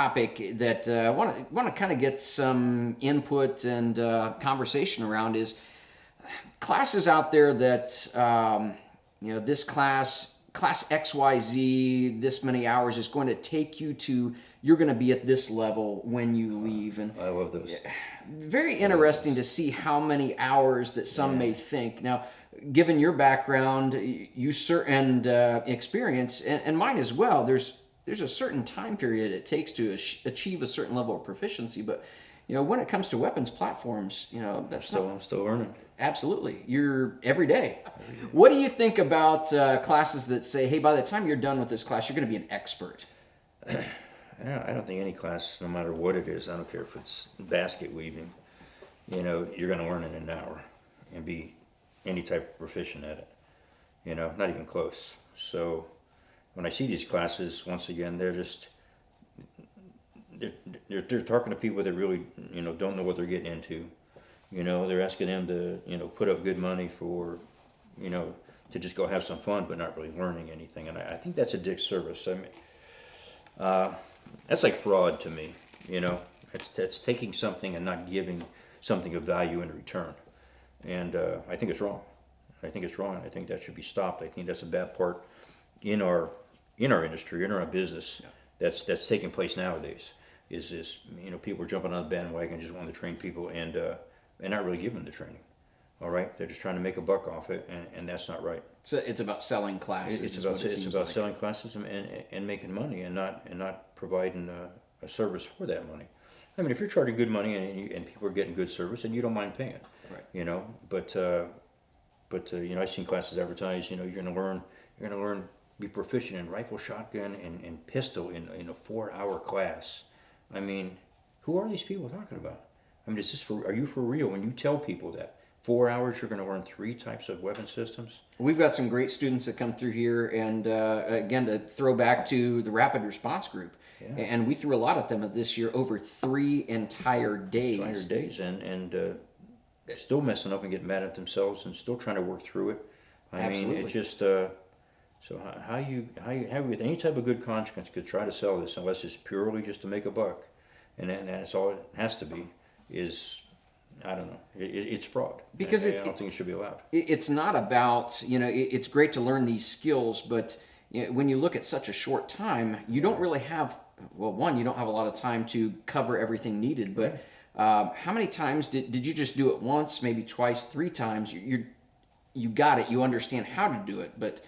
topic that I want to kind of get some input and conversation around is classes out there that this class XYZ, this many hours is going to take you to. You're going to be at this level when you leave, and I love those. Very interesting to see how many hours that some may think. Now, given your background, and experience, and mine as well, there's a certain time period it takes to achieve a certain level of proficiency. But when it comes to weapons platforms, that's I'm still learning. Absolutely, you're every day. What do you think about classes that say, "Hey, by the time you're done with this class, you're going to be an expert"? I don't think any class, no matter what it is, I don't care if it's basket weaving, you're going to learn in an hour and be any type of proficient at it. Not even close. So when I see these classes, once again, they're talking to people that really, don't know what they're getting into. They're asking them to, put up good money for, to just go have some fun, but not really learning anything. And I think that's a disservice. I mean, that's like fraud to me. That's taking something and not giving something of value in return. And I think it's wrong. I think that should be stopped. I think that's a bad part in our industry, in our business, that's taking place nowadays. Is this people are jumping on the bandwagon, just wanting to train people and not really giving them the training. All right, they're just trying to make a buck off it, and that's not right. So it's about selling classes. It's about selling classes and making money, and not providing a service for that money. I mean, if you're charging good money and people are getting good service, then you don't mind paying. Right. But I've seen classes advertised. You're going to learn, be proficient in rifle, shotgun, and pistol in a 4-hour class. I mean, who are these people talking about? I mean, are you for real when you tell people that 4 hours you're going to learn 3 types of weapon systems? We've got some great students that come through here, and again, to throw back to the rapid response group, and we threw a lot at them this year over 3 entire days. And still messing up and getting mad at themselves and still trying to work through it. I mean, it's just so how you with any type of good conscience could try to sell this unless it's purely just to make a buck, and that's all it has to be. Is I don't know. It's fraud. Because I don't think it should be allowed. It's not about, it's great to learn these skills, but when you look at such a short time, you don't really have, you don't have a lot of time to cover everything needed. But how many times did you just do it once, maybe twice, 3 times? You got it. You understand how to do it. But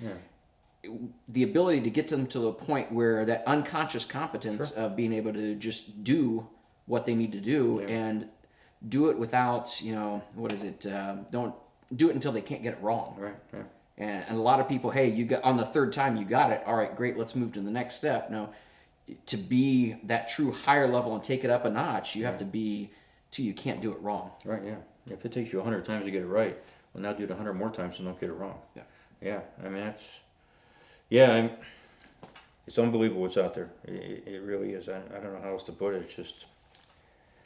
the ability to get them to the point where that unconscious competence of being able to just do what they need to do and do it without, don't do it until they can't get it wrong. Right. And a lot of people, hey, you got on the 3rd time you got it. All right, great. Let's move to the next step. No, to be that true higher level and take it up a notch, you have to be till you can't do it wrong. Right. Yeah. If it takes you 100 times to get it right, well, now do it 100 more times and don't get it wrong. Yeah. I mean, it's unbelievable what's out there. It really is. I don't know how else to put it. It's just.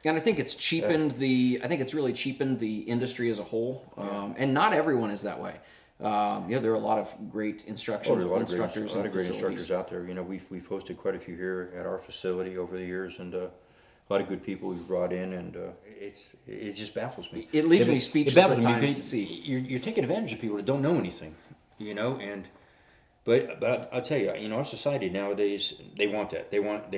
And I think it's really cheapened the industry as a whole. And not everyone is that way. There are a lot of great instructors. A lot of great instructors out there. We've hosted quite a few here at our facility over the years, and a lot of good people we've brought in, and it just baffles me. It leaves me speechless at times to see. You're taking advantage of people that don't know anything, But I'll tell you, our society nowadays, they want that. They want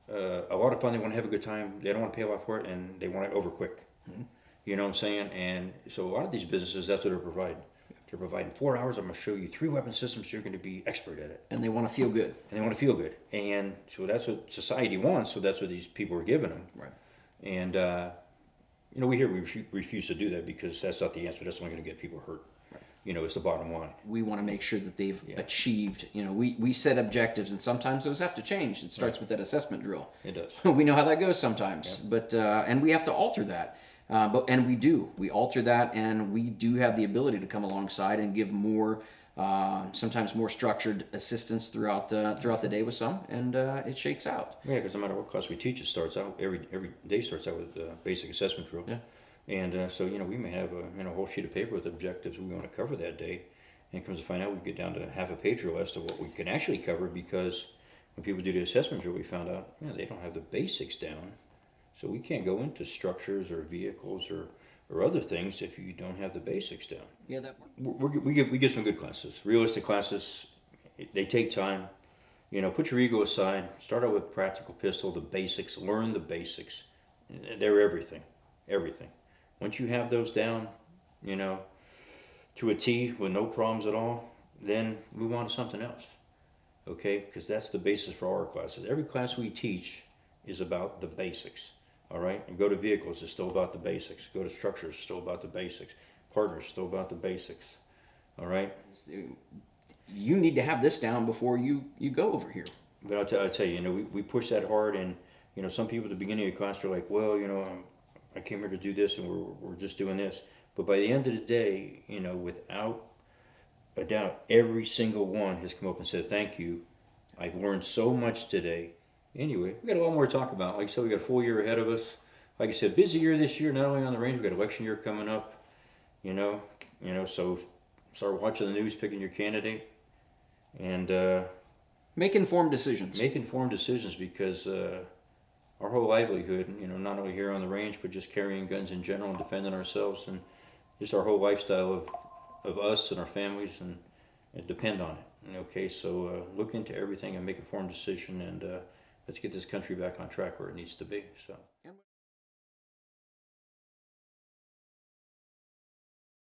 a lot of fun. They want to have a good time. They don't want to pay a lot for it, and they want it over quick. Mm-hmm. You know what I'm saying? And so a lot of these businesses, that's what they're providing. They're providing 4 hours. I'm going to show you 3 weapon systems. You're going to be expert at it. And they want to feel good. And so that's what society wants. So that's what these people are giving them. Right. And we refuse to do that because that's not the answer. That's only going to get people hurt. It's the bottom line. We want to make sure that they've achieved, we set objectives, and sometimes those have to change. It starts with that assessment drill. It does. We know how that goes sometimes, but and we have to alter that. And we alter that, and we do have the ability to come alongside and give more, sometimes more structured assistance throughout the day with some, and it shakes out. Yeah, because no matter what class we teach, it starts out every day starts out with basic assessment drill. Yeah. And so we may have a whole sheet of paper with objectives we want to cover that day, and it comes to find out we get down to half a page or less of what we can actually cover because when people do the assessment drill, we found out, they don't have the basics down. So we can't go into structures or vehicles or other things if you don't have the basics down. Yeah, that. We get some good classes, realistic classes. They take time. Put your ego aside. Start out with practical pistol, the basics. Learn the basics. They're everything, everything. Once you have those down, to a T with no problems at all, then move on to something else. Okay, because that's the basis for all our classes. Every class we teach is about the basics. All right, and go to vehicles, it's still about the basics. Go to structures, still about the basics. Partners, still about the basics. All right. You need to have this down before you go over here. But I'll tell you, we push that hard, and some people at the beginning of the class are like, well, I came here to do this, and we're just doing this. But by the end of the day, without a doubt, every single one has come up and said, thank you. I've learned so much today. Anyway, we got a lot more to talk about. Like I said, we got a full year ahead of us. Like I said, busy year this year, not only on the range, we got election year coming up. So start watching the news, picking your candidate, and make informed decisions. Make informed decisions, because our whole livelihood, not only here on the range, but just carrying guns in general and defending ourselves, and just our whole lifestyle of us and our families, and depend on it. Okay, so look into everything and make an informed decision, and let's get this country back on track where it needs to be. So.